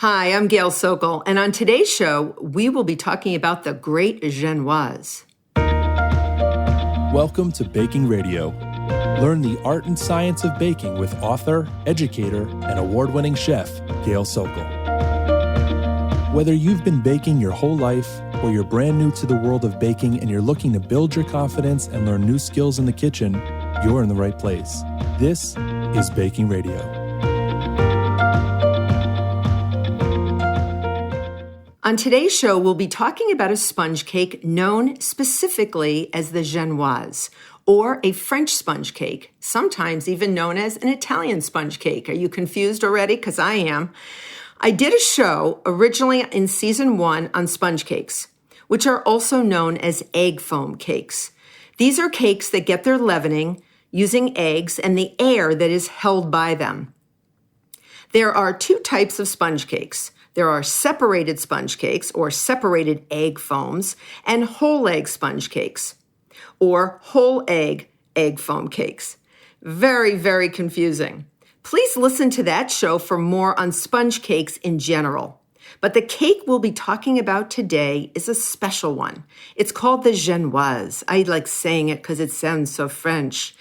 Hi, I'm Gail Sokol, and on today's show, we will be talking about the Great Genoise. Welcome to Baking Radio. Learn the art and science of baking with author, educator, and award-winning chef, Gail Sokol. Whether you've been baking your whole life or you're brand new to the world of baking and you're looking to build your confidence and learn new skills in the kitchen, you're in the right place. This is Baking Radio. On today's show, we'll be talking about a sponge cake known specifically as the Genoise, or a French sponge cake, sometimes even known as an Italian sponge cake. Are you confused already? Because I am. I did a show originally in season 1 on sponge cakes, which are also known as egg foam cakes. These are cakes that get their leavening using eggs and the air that is held by them. There are 2 types of sponge cakes. There are separated sponge cakes, or separated egg foams, and whole egg sponge cakes, or whole egg foam cakes. Very, very confusing. Please listen to that show for more on sponge cakes in general. But the cake we'll be talking about today is a special one. It's called the Genoise. I like saying it because it sounds so French.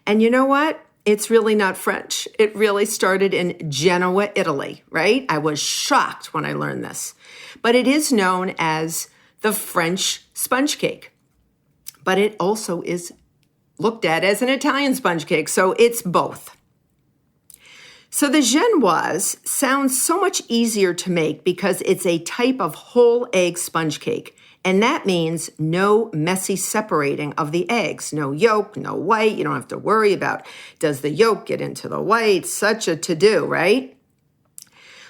And you know what? It's really not French. It really started in Genoa, Italy, right? I was shocked when I learned this. But it is known as the French sponge cake. But it also is looked at as an Italian sponge cake, so it's both. So the Genoise sounds so much easier to make because it's a type of whole egg sponge cake. And that means no messy separating of the eggs. No yolk, no white. You don't have to worry about, does the yolk get into the white? Such a to-do, right?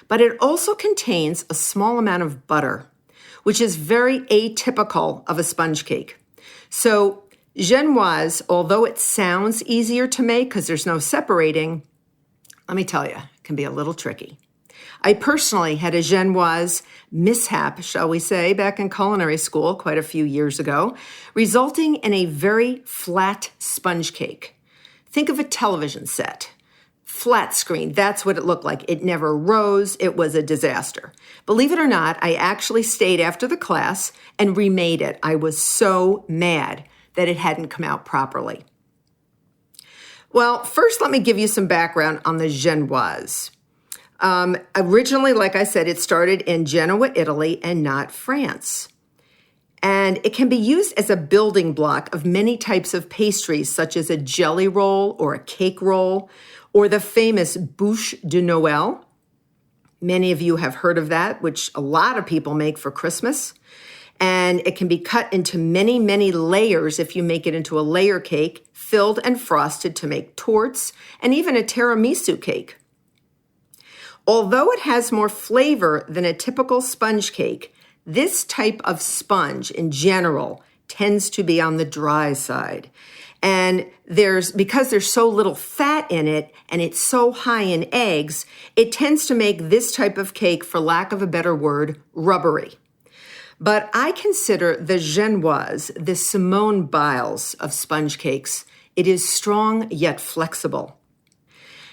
But it also contains a small amount of butter, which is very atypical of a sponge cake. So Genoise, although it sounds easier to make because there's no separating, let me tell you, it can be a little tricky. I personally had a Genoise mishap, shall we say, back in culinary school quite a few years ago, resulting in a very flat sponge cake. Think of a television set. Flat screen, that's what it looked like. It never rose. It was a disaster. Believe it or not, I actually stayed after the class and remade it. I was so mad that it hadn't come out properly. Well, first let me give you some background on the Genoise. Originally, like I said, it started in Genoa, Italy, and not France. And it can be used as a building block of many types of pastries, such as a jelly roll or a cake roll, or the famous bûche de Noël. Many of you have heard of that, which a lot of people make for Christmas. And it can be cut into many, many layers if you make it into a layer cake, filled and frosted to make torts, and even a tiramisu cake. Although it has more flavor than a typical sponge cake, this type of sponge in general tends to be on the dry side. And because there's so little fat in it and it's so high in eggs, it tends to make this type of cake, for lack of a better word, rubbery. But I consider the Genoise the Simone Biles of sponge cakes. It is strong yet flexible.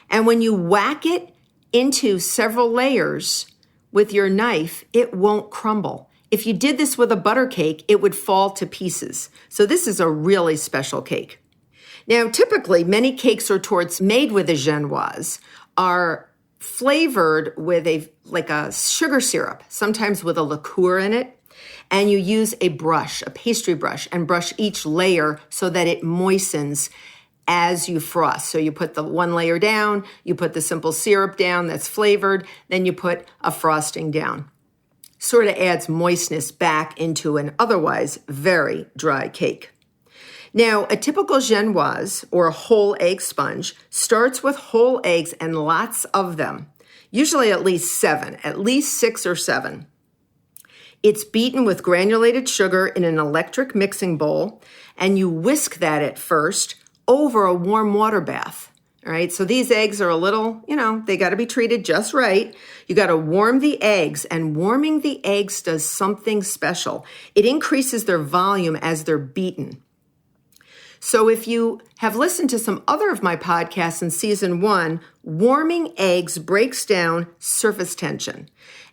And when you whack it into several layers with your knife, it won't crumble. If you did this with a butter cake, it would fall to pieces. So this is a really special cake. Now, typically, many cakes or torts made with a Genoise are flavored with a sugar syrup, sometimes with a liqueur in it. And you use a brush, a pastry brush, and brush each layer so that it moistens as you frost. So you put the one layer down, you put the simple syrup down that's flavored, then you put a frosting down. Sort of adds moistness back into an otherwise very dry cake. Now, a typical Genoise, or a whole egg sponge, starts with whole eggs and lots of them, usually at least 6 or 7. It's beaten with granulated sugar in an electric mixing bowl, and you whisk that at first over a warm water bath. All right, so these eggs are a little, they got to be treated just right. You got to warm the eggs, and warming the eggs does something special. It increases their volume as they're beaten. So if you have listened to some other of my podcasts in season 1, warming eggs breaks down surface tension.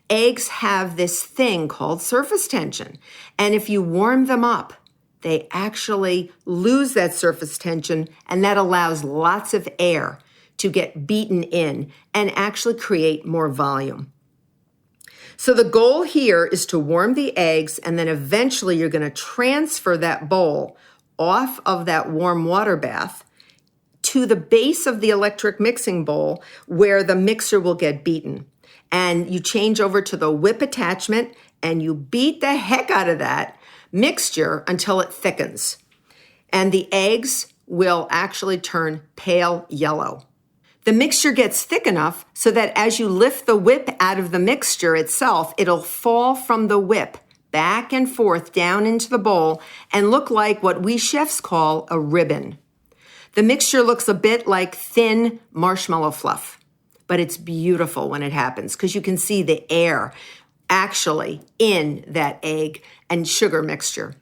Eggs have this thing called surface tension. And if you warm them up, they actually lose that surface tension, and that allows lots of air to get beaten in and actually create more volume. So the goal here is to warm the eggs, and then eventually you're going to transfer that bowl off of that warm water bath to the base of the electric mixing bowl where the mixer will get beaten. And you change over to the whip attachment and you beat the heck out of that mixture until it thickens. And the eggs will actually turn pale yellow. The mixture gets thick enough so that as you lift the whip out of the mixture itself, it'll fall from the whip back and forth down into the bowl and look like what we chefs call a ribbon. The mixture looks a bit like thin marshmallow fluff, but it's beautiful when it happens because you can see the air actually in that egg and sugar mixture.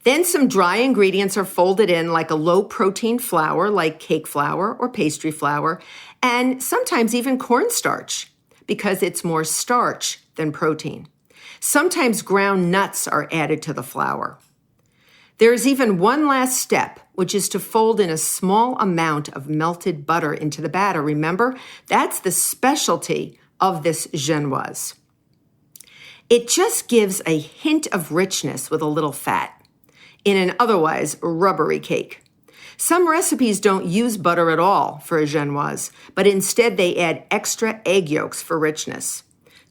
Then some dry ingredients are folded in like a low-protein flour, like cake flour or pastry flour, and sometimes even cornstarch because it's more starch than protein. Sometimes ground nuts are added to the flour. There is even one last step, which is to fold in a small amount of melted butter into the batter. Remember, that's the specialty of this genoise. It just gives a hint of richness with a little fat in an otherwise rubbery cake. Some recipes don't use butter at all for a genoise, but instead they add extra egg yolks for richness.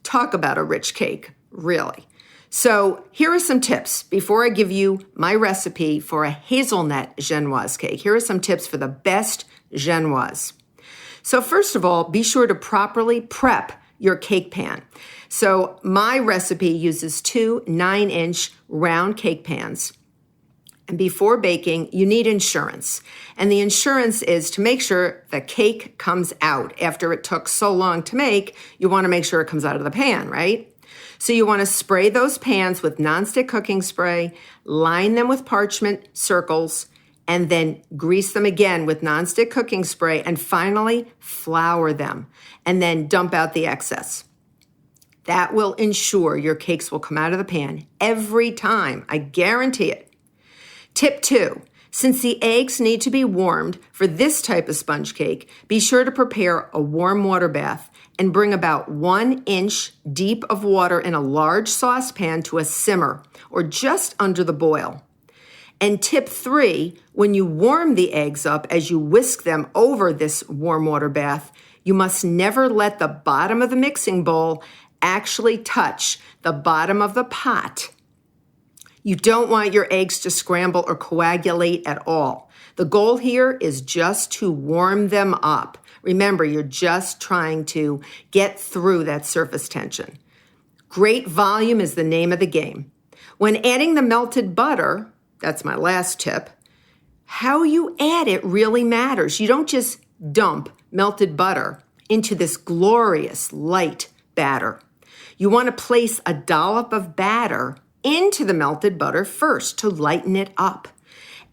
Talk about a rich cake, really. So here are some tips before I give you my recipe for a hazelnut genoise cake. Here are some tips for the best genoise. So first of all, be sure to properly prep your cake pan. So my recipe uses 2 9-inch round cake pans. And before baking, you need insurance. And the insurance is to make sure the cake comes out. After it took so long to make, you want to make sure it comes out of the pan, right? So you want to spray those pans with nonstick cooking spray, line them with parchment circles, and then grease them again with nonstick cooking spray, and finally flour them, and then dump out the excess. That will ensure your cakes will come out of the pan every time. I guarantee it. Tip 2, since the eggs need to be warmed for this type of sponge cake, be sure to prepare a warm water bath and bring about 1 inch deep of water in a large saucepan to a simmer or just under the boil. And tip 3, when you warm the eggs up as you whisk them over this warm water bath, you must never let the bottom of the mixing bowl actually touch the bottom of the pot. You don't want your eggs to scramble or coagulate at all. The goal here is just to warm them up. Remember, you're just trying to get through that surface tension. Great volume is the name of the game. When adding the melted butter, that's my last tip, how you add it really matters. You don't just dump melted butter into this glorious light batter. You want to place a dollop of batter into the melted butter first to lighten it up,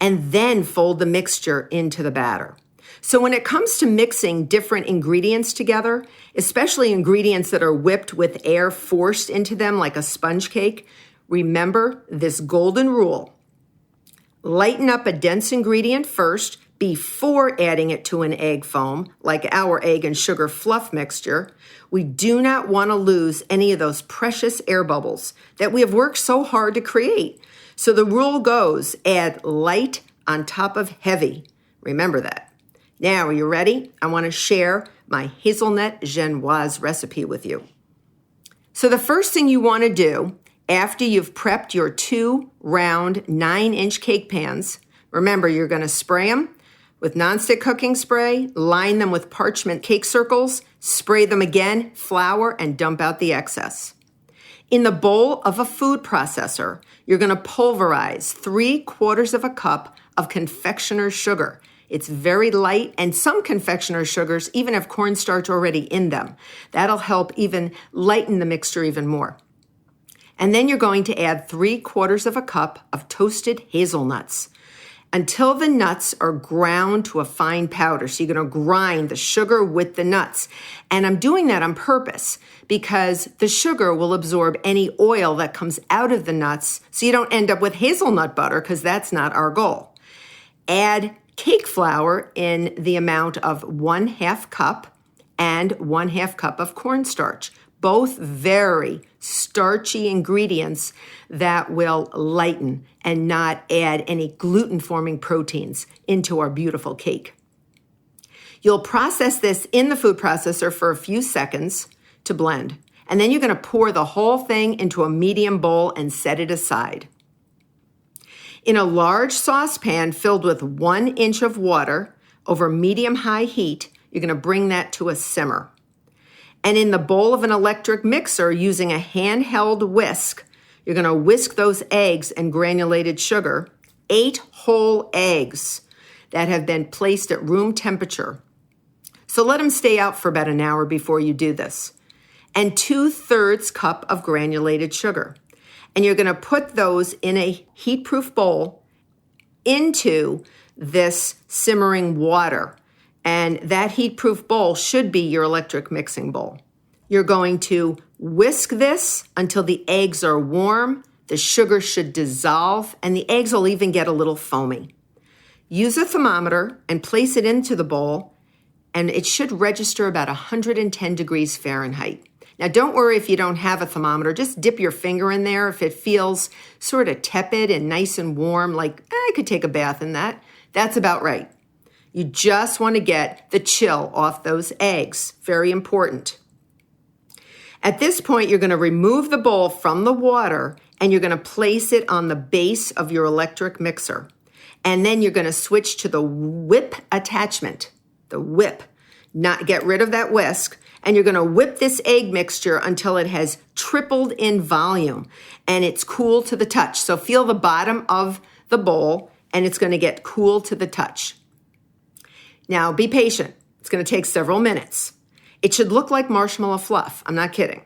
and then fold the mixture into the batter. So when it comes to mixing different ingredients together, especially ingredients that are whipped with air forced into them like a sponge cake, remember this golden rule. Lighten up a dense ingredient first before adding it to an egg foam, like our egg and sugar fluff mixture. We do not want to lose any of those precious air bubbles that we have worked so hard to create. So the rule goes, add light on top of heavy. Remember that. Now, are you ready? I want to share my hazelnut genoise recipe with you. So the first thing you want to do after you've prepped your 2 round 9-inch cake pans, remember you're going to spray them with nonstick cooking spray, line them with parchment cake circles, spray them again, flour, and dump out the excess. In the bowl of a food processor, you're going to pulverize 3/4 cup of confectioner's sugar. It's very light, and some confectioner's sugars even have cornstarch already in them. That'll help even lighten the mixture even more. And then you're going to add 3/4 cup of toasted hazelnuts. until the nuts are ground to a fine powder. So you're going to grind the sugar with the nuts. And I'm doing that on purpose because the sugar will absorb any oil that comes out of the nuts so you don't end up with hazelnut butter because that's not our goal. Add cake flour in the amount of 1/2 cup and 1/2 cup of cornstarch. Both very starchy ingredients that will lighten and not add any gluten-forming proteins into our beautiful cake. You'll process this in the food processor for a few seconds to blend, and then you're going to pour the whole thing into a medium bowl and set it aside. In a large saucepan filled with 1 inch of water over medium-high heat, you're going to bring that to a simmer. And in the bowl of an electric mixer using a handheld whisk, you're going to whisk those eggs and granulated sugar, 8 whole eggs that have been placed at room temperature. So let them stay out for about an hour before you do this. And 2/3 cup of granulated sugar. And you're going to put those in a heat-proof bowl into this simmering water. And that heat-proof bowl should be your electric mixing bowl. You're going to whisk this until the eggs are warm, the sugar should dissolve, and the eggs will even get a little foamy. Use a thermometer and place it into the bowl, and it should register about 110 degrees Fahrenheit. Now, don't worry if you don't have a thermometer. Just dip your finger in there if it feels sort of tepid and nice and warm, like I could take a bath in that. That's about right. You just want to get the chill off those eggs. Very important. At this point, you're going to remove the bowl from the water and you're going to place it on the base of your electric mixer. And then you're going to switch to the whip attachment. The whip. Not get rid of that whisk. And you're going to whip this egg mixture until it has tripled in volume and it's cool to the touch. So feel the bottom of the bowl and it's going to get cool to the touch. Now, be patient. It's going to take several minutes. It should look like marshmallow fluff. I'm not kidding.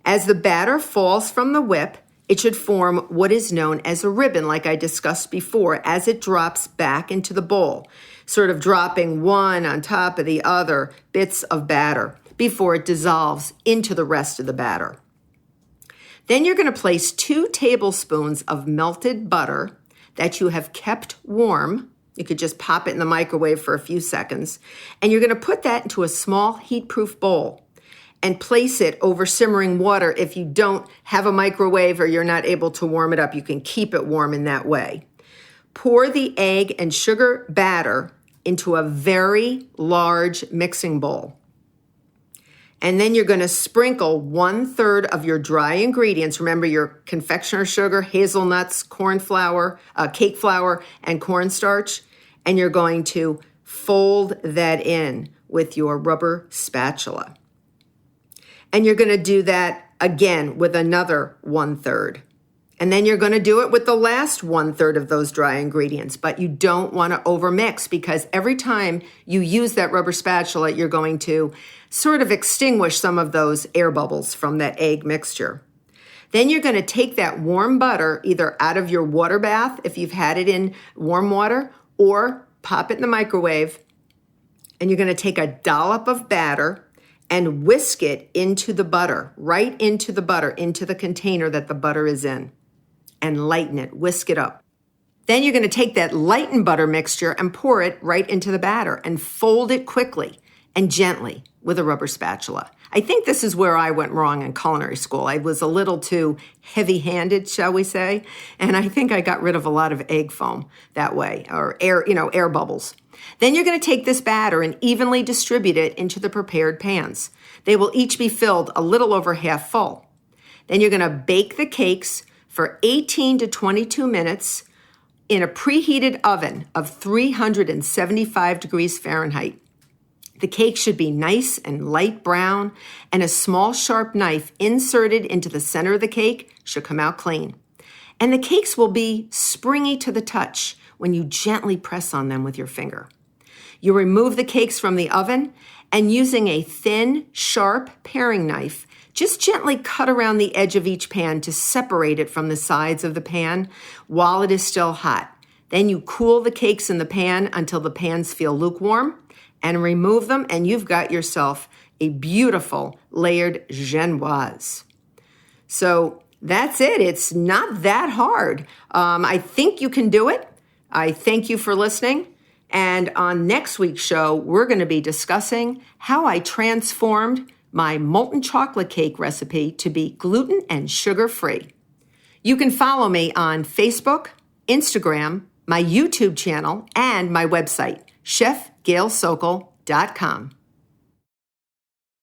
As the batter falls from the whip, it should form what is known as a ribbon, like I discussed before, as it drops back into the bowl, sort of dropping one on top of the other bits of batter before it dissolves into the rest of the batter. Then you're going to place 2 tablespoons of melted butter that you have kept warm. You could just pop it in the microwave for a few seconds. And you're going to put that into a small heat-proof bowl and place it over simmering water. If you don't have a microwave or you're not able to warm it up, you can keep it warm in that way. Pour the egg and sugar batter into a very large mixing bowl. And then you're going to sprinkle 1/3 of your dry ingredients. Remember your confectioner sugar, hazelnuts, corn flour, cake flour, and cornstarch. And you're going to fold that in with your rubber spatula. And you're going to do that again with another 1/3. And then you're going to do it with the last 1/3 of those dry ingredients. But you don't want to overmix because every time you use that rubber spatula, you're going to sort of extinguish some of those air bubbles from that egg mixture. Then you're going to take that warm butter either out of your water bath if you've had it in warm water or pop it in the microwave. And you're going to take a dollop of batter and whisk it into the butter, right into the butter, into the container that the butter is in. And lighten it, whisk it up. Then you're going to take that lightened butter mixture and pour it right into the batter and fold it quickly and gently with a rubber spatula. I think this is where I went wrong in culinary school. I was a little too heavy-handed, shall we say, and I think I got rid of a lot of egg foam that way, or air bubbles. Then you're going to take this batter and evenly distribute it into the prepared pans. They will each be filled a little over half full. Then you're going to bake the cakes for 18 to 22 minutes in a preheated oven of 375 degrees Fahrenheit. The cake should be nice and light brown, and a small sharp knife inserted into the center of the cake should come out clean. And the cakes will be springy to the touch when you gently press on them with your finger. You remove the cakes from the oven, and using a thin, sharp paring knife, just gently cut around the edge of each pan to separate it from the sides of the pan while it is still hot. Then you cool the cakes in the pan until the pans feel lukewarm and remove them, and you've got yourself a beautiful layered genoise. So that's it. It's not that hard. I think you can do it. I thank you for listening. And on next week's show, we're going to be discussing how I transformed my molten chocolate cake recipe to be gluten and sugar-free. You can follow me on Facebook, Instagram, my YouTube channel, and my website, chefgailsokol.com.